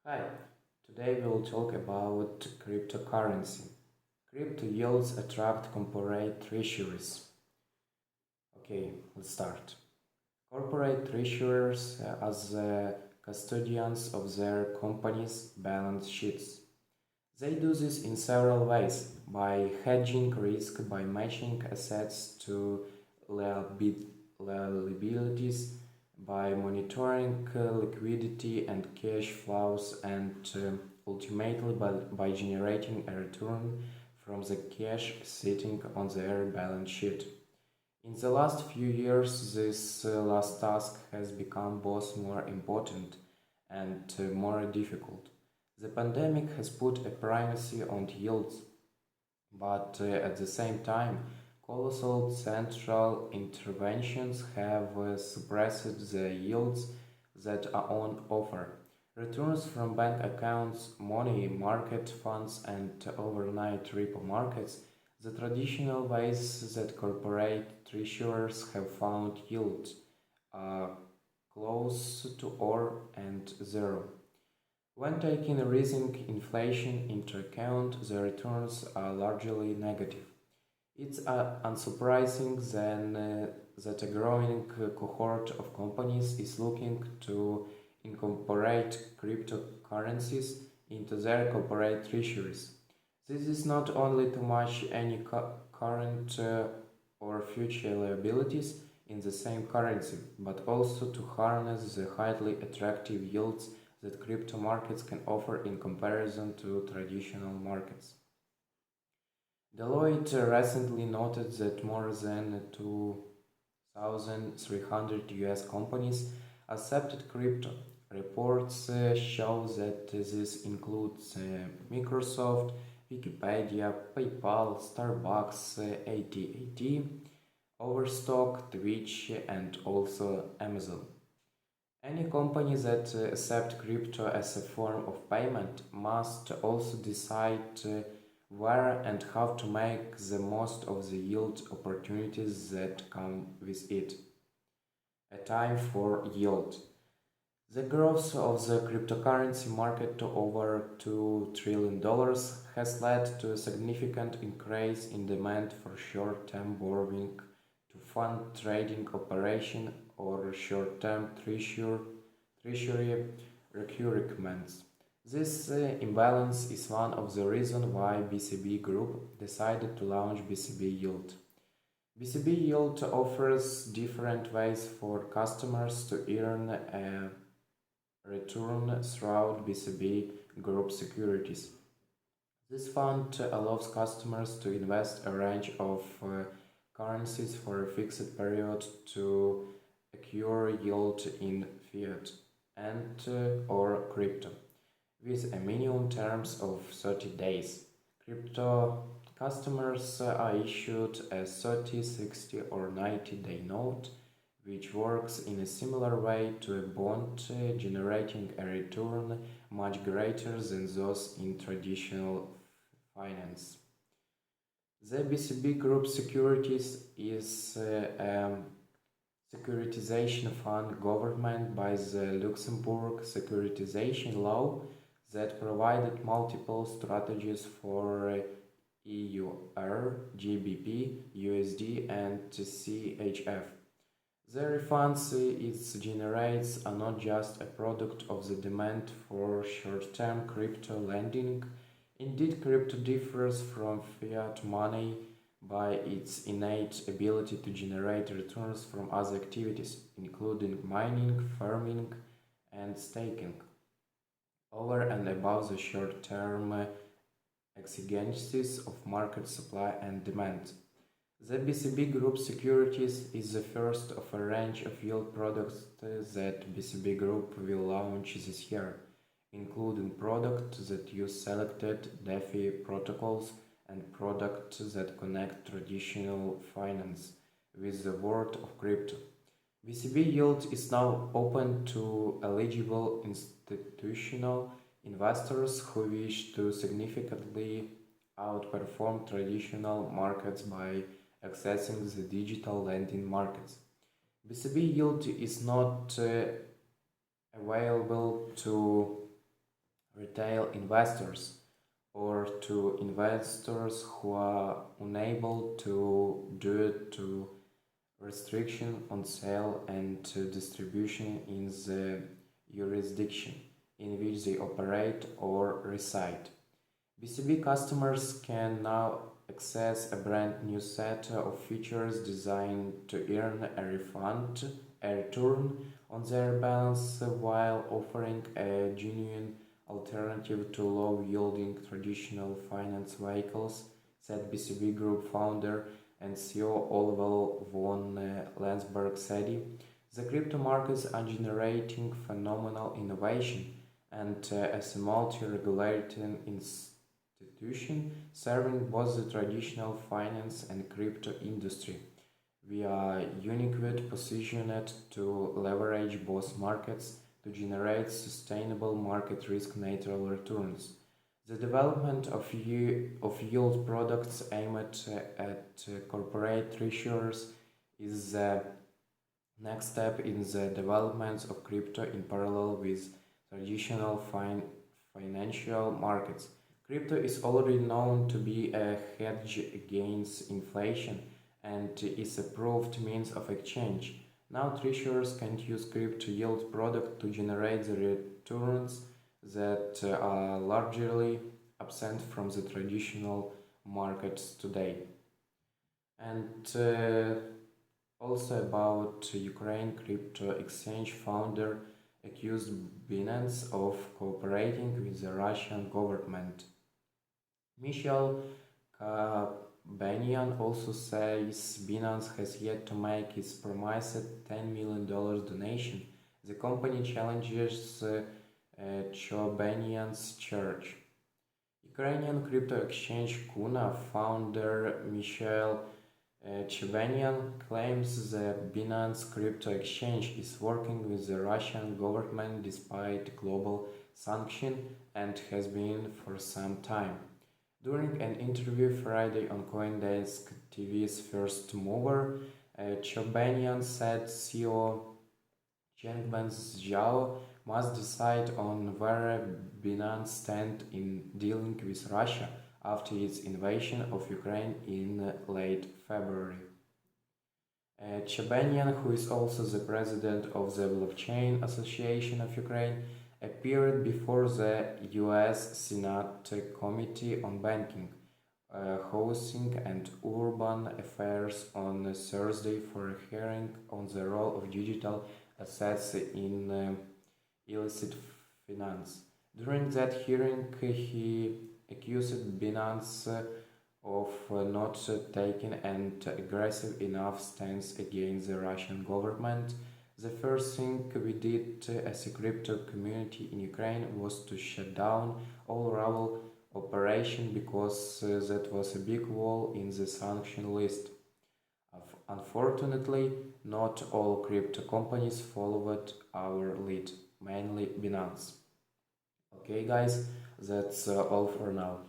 Hi, today we'll talk about cryptocurrency. Crypto yields attract corporate treasuries. Okay, let's start. Corporate treasurers as custodians of their company's balance sheets. They do this in several ways by hedging risk by matching assets to liabilities, by monitoring liquidity and cash flows, and ultimately by generating a return from the cash sitting on their balance sheet. In the last few years, this last task has become both more important and more difficult. The pandemic has put a primacy on yields, but at the same time, colossal central interventions have suppressed the yields that are on offer. Returns from bank accounts, money market funds, and overnight repo markets, the traditional ways that corporate treasurers have found yields, are close to or and zero. When taking rising inflation into account, the returns are largely negative. It's unsurprising then that a growing cohort of companies is looking to incorporate cryptocurrencies into their corporate treasuries. This is not only to match any current or future liabilities in the same currency, but also to harness the highly attractive yields that crypto markets can offer in comparison to traditional markets. Deloitte recently noted that more than 2,300 US companies accepted crypto. Reports show that this includes Microsoft, Wikipedia, PayPal, Starbucks, AT&T, Overstock, Twitch, and also Amazon. Any company that accepts crypto as a form of payment must also decide where and how to make the most of the yield opportunities that come with it. A time for yield. The growth of the cryptocurrency market to over $2 trillion has led to a significant increase in demand for short-term borrowing to fund trading operation or short-term treasury requirements. This imbalance is one of the reasons why BCB Group decided to launch BCB Yield. BCB Yield offers different ways for customers to earn a return throughout BCB Group securities. This fund allows customers to invest a range of currencies for a fixed period to acquire yield in fiat and or crypto with a minimum terms of 30 days. Crypto customers are issued a 30, 60 or 90-day note which works in a similar way to a bond, generating a return much greater than those in traditional finance. The BCB Group Securities is a securitization fund governed by the Luxembourg securitization law that provided multiple strategies for EUR, GBP, USD, and CHF. The refunds it generates are not just a product of the demand for short-term crypto lending. Indeed, crypto differs from fiat money by its innate ability to generate returns from other activities, including mining, farming, and staking, over and above the short-term exigencies of market supply and demand. The BCB Group Securities is the first of a range of yield products that BCB Group will launch this year, including products that use selected DeFi protocols and products that connect traditional finance with the world of crypto. BCB Yield is now open to eligible institutional investors who wish to significantly outperform traditional markets by accessing the digital lending markets. BCB Yield is not available to retail investors or to investors who are unable to due to restriction on sale and distribution in the jurisdiction in which they operate or reside. BCB customers can now access a brand new set of features designed to earn a return on their balance while offering a genuine alternative to low-yielding traditional finance vehicles, said BCB Group founder and CEO Oliver von Landsberg said. The crypto markets are generating phenomenal innovation, and as a multi-regulated institution serving both the traditional finance and crypto industry, we are uniquely positioned to leverage both markets to generate sustainable market risk neutral returns. The development of yield products aimed at corporate treasurers is the next step in the development of crypto in parallel with traditional financial markets. Crypto is already known to be a hedge against inflation and is a proved means of exchange. Now treasurers can use crypto yield product to generate the returns that are largely absent from the traditional markets today. And also about Ukraine crypto exchange founder accused Binance of cooperating with the Russian government. Michel Kabanian also says Binance has yet to make its promised $10 million donation. The company challenges Chobanian's charge. Ukrainian crypto exchange Kuna founder Michel Chobanian claims the Binance crypto exchange is working with the Russian government despite global sanctions and has been for some time. During an interview Friday on CoinDesk TV's First Mover, Chobanian said CEO Changban Zhao must decide on where Binance stands in dealing with Russia after its invasion of Ukraine in late February. Chobanian, who is also the president of the Blockchain Association of Ukraine, appeared before the U.S. Senate Committee on Banking, Housing and Urban Affairs on Thursday for a hearing on the role of digital assets in illicit finance. During that hearing, he accused Binance of not taking an aggressive enough stance against the Russian government. The first thing we did as a crypto community in Ukraine was to shut down all rival operation because that was a big wall in the sanction list. Unfortunately, not all crypto companies followed our lead, mainly Binance. Okay guys, that's all for now.